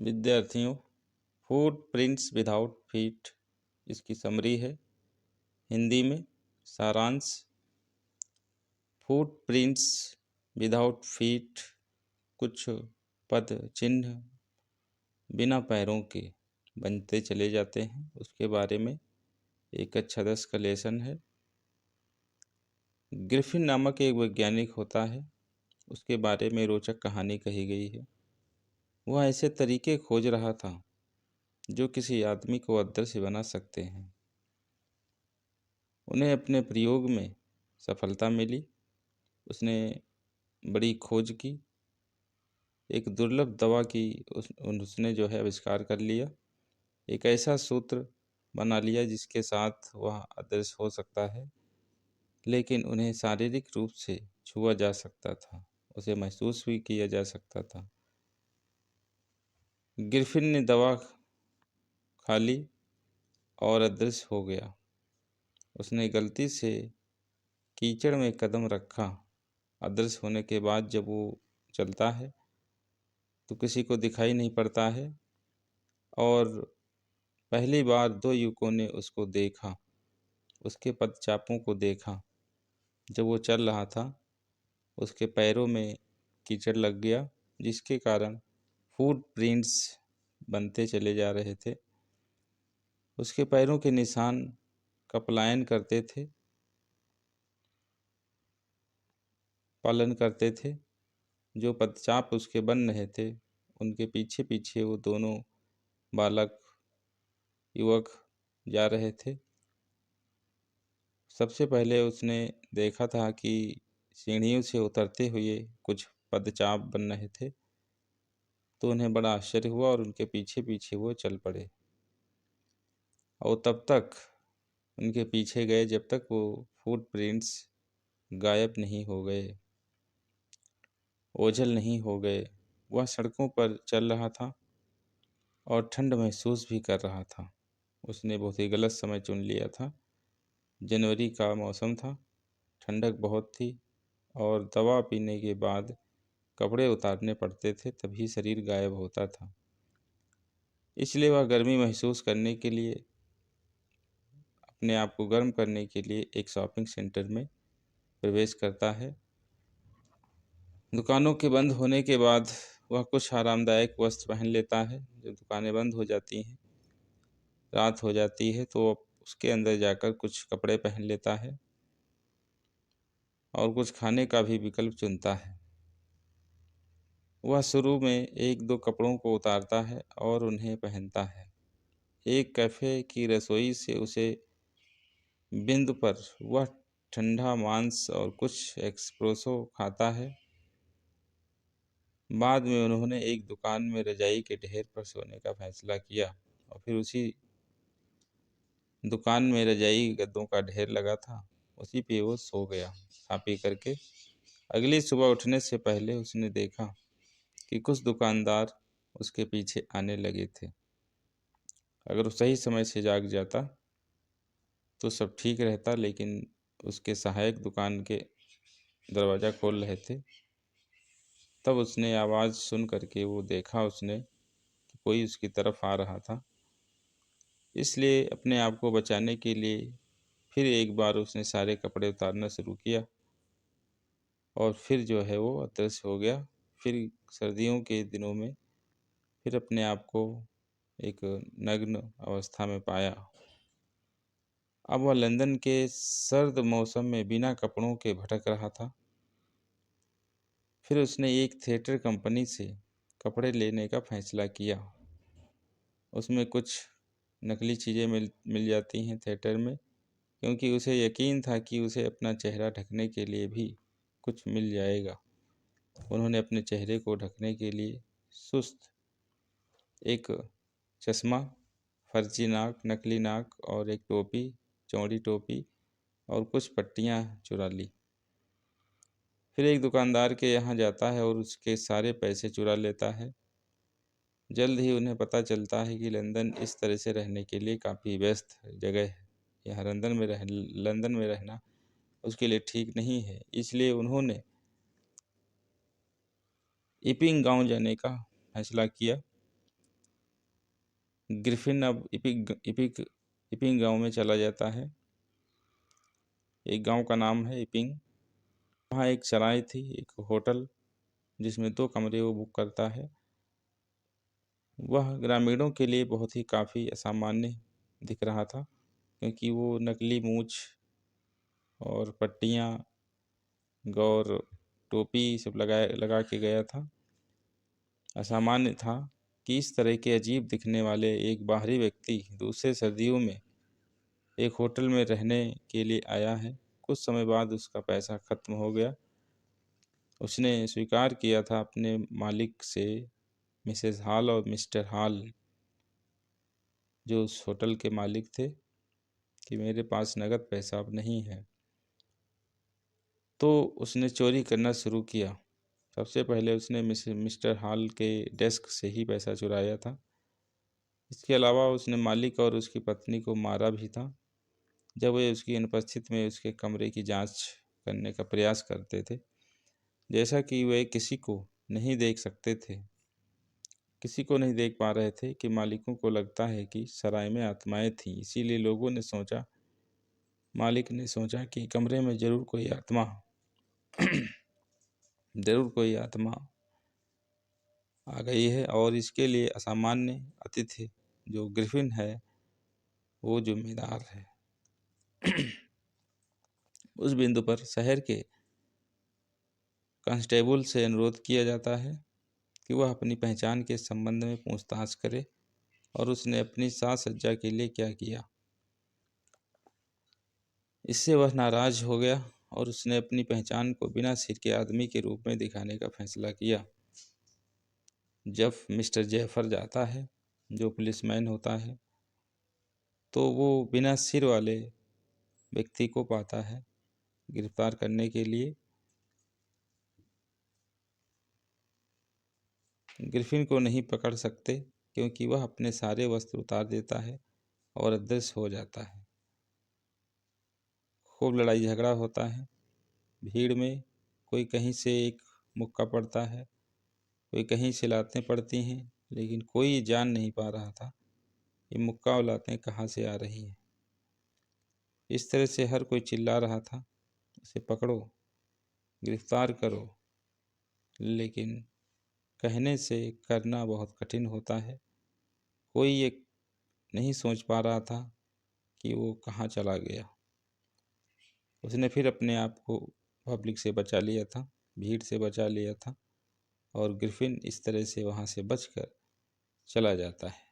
विद्यार्थियों, footprints without feet इसकी summary है। हिंदी में सारांश। फुटप्रिंट्स विदाउट फीट, कुछ पद चिन्ह बिना पैरों के बनते चले जाते हैं, उसके बारे में एक अच्छा 10 का लेसन है। ग्रिफिन नामक एक वैज्ञानिक होता है, उसके बारे में रोचक कहानी कही गई है। वह ऐसे तरीके खोज रहा था जो किसी आदमी को अदृश्य बना सकते हैं। उन्हें अपने प्रयोग में सफलता मिली। उसने बड़ी खोज की, एक दुर्लभ दवा की उसने जो है आविष्कार कर लिया। एक ऐसा सूत्र बना लिया जिसके साथ वह अदृश्य हो सकता है, लेकिन उन्हें शारीरिक रूप से छुआ जा सकता था, उसे महसूस भी किया जा सकता था। ग्रिफिन ने दवा खा ली और अदृश्य हो गया। उसने गलती से कीचड़ में कदम रखा। अदृश्य होने के बाद जब वो चलता है तो किसी को दिखाई नहीं पड़ता है, और पहली बार 2 युवकों ने उसको देखा, उसके पदचापों को देखा। जब वो चल रहा था, उसके पैरों में कीचड़ लग गया, जिसके कारण फुटप्रिंट्स बनते चले जा रहे थे। उसके पैरों के निशान का पालन करते थे। जो पदचाप उसके बन रहे थे, उनके पीछे पीछे वो दोनों बालक युवक जा रहे थे। सबसे पहले उसने देखा था कि सीढ़ियों से उतरते हुए कुछ पदचाप बन रहे थे, तो उन्हें बड़ा आश्चर्य हुआ और उनके पीछे पीछे वो चल पड़े। और तब तक उनके पीछे गए जब तक वो फुटप्रिंट्स गायब नहीं हो गए, ओझल नहीं हो गए। वह सड़कों पर चल रहा था और ठंड महसूस भी कर रहा था। उसने बहुत ही गलत समय चुन लिया था। जनवरी का मौसम था, ठंडक बहुत थी, और दवा पीने के बाद कपड़े उतारने पड़ते थे, तभी शरीर गायब होता था। इसलिए वह गर्मी महसूस करने के लिए, अपने आप को गर्म करने के लिए एक शॉपिंग सेंटर में प्रवेश करता है। दुकानों के बंद होने के बाद वह कुछ आरामदायक वस्त्र पहन लेता है। जब दुकानें बंद हो जाती हैं, रात हो जाती है, तो उसके अंदर जाकर कुछ कपड़े पहन लेता है और कुछ खाने का भी विकल्प चुनता है। वह शुरू में 1-2 कपड़ों को उतारता है और उन्हें पहनता है। एक कैफ़े की रसोई से उसे बिंद पर वह ठंडा मांस और कुछ एस्प्रेसो खाता है। बाद में उन्होंने एक दुकान में रजाई के ढेर पर सोने का फैसला किया, और फिर उसी दुकान में रजाई गद्दों का ढेर लगा था, उसी पे वो सो गया खा पी करके। अगली सुबह उठने से पहले उसने देखा कि कुछ दुकानदार उसके पीछे आने लगे थे। अगर वो सही समय से जाग जाता तो सब ठीक रहता, लेकिन उसके सहायक दुकान के दरवाज़ा खोल रहे थे। तब उसने आवाज़ सुन करके वो देखा उसने कि कोई उसकी तरफ आ रहा था। इसलिए अपने आप को बचाने के लिए फिर एक बार उसने सारे कपड़े उतारना शुरू किया, और फिर जो है वो अदृश्य हो गया। फिर सर्दियों के दिनों में फिर अपने आप को एक नग्न अवस्था में पाया। अब वह लंदन के सर्द मौसम में बिना कपड़ों के भटक रहा था। फिर उसने एक थिएटर कंपनी से कपड़े लेने का फैसला किया। उसमें कुछ नकली चीज़ें मिल जाती हैं थिएटर में, क्योंकि उसे यकीन था कि उसे अपना चेहरा ढकने के लिए भी कुछ मिल जाएगा। उन्होंने अपने चेहरे को ढकने के लिए सुस्त एक चश्मा, फर्जी नाक, नकली नाक और एक टोपी, चौड़ी टोपी और कुछ पट्टियाँ चुरा ली। फिर एक दुकानदार के यहाँ जाता है और उसके सारे पैसे चुरा लेता है। जल्द ही उन्हें पता चलता है कि लंदन इस तरह से रहने के लिए काफ़ी व्यस्त जगह है। यहाँ लंदन में रहना उसके लिए ठीक नहीं है। इसलिए उन्होंने इपिंग गांव जाने का फैसला किया। ग्रिफिन अब इपिंग गांव में चला जाता है। एक गांव का नाम है इपिंग। वहाँ एक सराय थी, एक होटल, जिसमें 2 कमरे वो बुक करता है। वह ग्रामीणों के लिए बहुत ही काफ़ी असामान्य दिख रहा था, क्योंकि वो नकली मूछ और पट्टियाँ और टोपी सब लगा के गया था। असामान्य था कि इस तरह के अजीब दिखने वाले एक बाहरी व्यक्ति दूसरे सर्दियों में एक होटल में रहने के लिए आया है। कुछ समय बाद उसका पैसा खत्म हो गया। उसने स्वीकार किया था अपने मालिक से, मिसेस हॉल और मिस्टर हॉल, जो उस होटल के मालिक थे, कि मेरे पास नगद पैसा अब नहीं है। तो उसने चोरी करना शुरू किया। सबसे पहले उसने मिस्टर हॉल के डेस्क से ही पैसा चुराया था। इसके अलावा उसने मालिक और उसकी पत्नी को मारा भी था, जब वे उसकी अनुपस्थिति में उसके कमरे की जांच करने का प्रयास करते थे। जैसा कि वे किसी को नहीं देख सकते थे, किसी को नहीं देख पा रहे थे, कि मालिकों को लगता है कि सराय में आत्माएं थीं। इसीलिए मालिक ने सोचा कि कमरे में जरूर कोई आत्मा आ गई है, और इसके लिए असामान्य अतिथि जो ग्रिफिन है वो जिम्मेदार है। उस बिंदु पर शहर के कांस्टेबल से अनुरोध किया जाता है कि वह अपनी पहचान के संबंध में पूछताछ करे और उसने अपनी साज सज्जा के लिए क्या किया। इससे वह नाराज हो गया और उसने अपनी पहचान को बिना सिर के आदमी के रूप में दिखाने का फैसला किया। जब मिस्टर जेफर जाता है, जो पुलिसमैन होता है, तो वो बिना सिर वाले व्यक्ति को पाता है गिरफ्तार करने के लिए। ग्रिफिन को नहीं पकड़ सकते, क्योंकि वह अपने सारे वस्त्र उतार देता है और अदृश्य हो जाता है। खूब लड़ाई झगड़ा होता है भीड़ में। कोई कहीं से एक मुक्का पड़ता है, कोई कहीं से लातें पड़ती हैं, लेकिन कोई जान नहीं पा रहा था ये मुक्का और लातें कहाँ से आ रही हैं। इस तरह से हर कोई चिल्ला रहा था, उसे पकड़ो, गिरफ्तार करो, लेकिन कहने से करना बहुत कठिन होता है। कोई ये नहीं सोच पा रहा था कि वो कहाँ चला गया। उसने फिर अपने आप को पब्लिक से बचा लिया था, भीड़ से बचा लिया था, और ग्रिफिन इस तरह से वहाँ से बचकर चला जाता है।